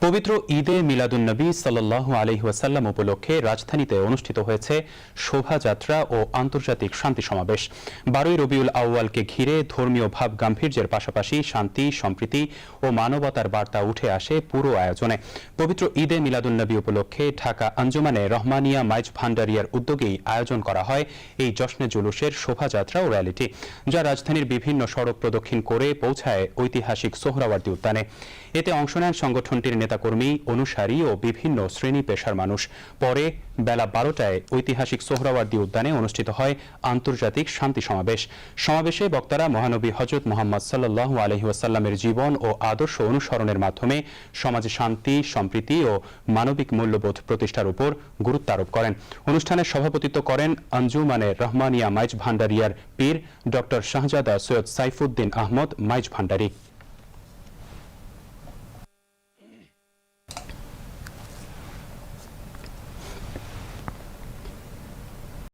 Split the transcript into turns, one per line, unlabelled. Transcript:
পবিত্র ঈদে মিলাদুন্নবী সাল্লাল্লাহু আলাইহি ওয়াসাল্লাম উপলক্ষে রাজধানীতে অনুষ্ঠিত হয়েছে শোভাযাত্রা ও আন্তর্জাতিক শান্তি সমাবেশ। 12ই রবিউল আউয়ালকে ঘিরে ধর্মীয় ভাব গাম্ভীর্যের পাশাপাশি শান্তি, সম্প্রীতি ও মানবতার বার্তা উঠে আসে পুরো আয়োজনে। পবিত্র ঈদে মিলাদুন্নবী উপলক্ষে ঢাকা আঞ্জুমানে রহমানিয়া মাইজ ভান্ডারিয়ার উদ্যোগেই আয়োজন করা হয় এই জশ্নে জুলুসের শোভাযাত্রা ও র্যালিটি, যা রাজধানীর বিভিন্ন সড়ক প্রদক্ষিণ করে পৌঁছায় ঐতিহাসিক সোহরাওয়ার্দী উদ্যানে। এতে অংশ নেন সংগঠনটির নেতাকর্মী, অনুসারী ও বিভিন্ন শ্রেণী পেশার মানুষ। পরে বেলা 12টায় ঐতিহাসিক সোহরাওয়ার্দী উদ্যানে অনুষ্ঠিত হয় আন্তর্জাতিক শান্তি সমাবেশ। সমাবেশে বক্তারা মহানবী হযরত মুহাম্মদ সাল্লাল্লাহু আলাইহি ওয়াসাল্লামের জীবন ও আদর্শ অনুসরণের মাধ্যমে সমাজে শান্তি, সম্প্রীতি ও মানবিক মূল্যবোধ প্রতিষ্ঠার উপর গুরুত্ব আরোপ করেন। অনুষ্ঠানে সভাপতিত্ব করেন আঞ্জুমানে রহমানিয়া মাইজ ভান্ডারিয়ার পীর ডক্টর শাহজাদা সৈয়দ সাইফুদ্দিন আহমদ মাইজ ভান্ডারী।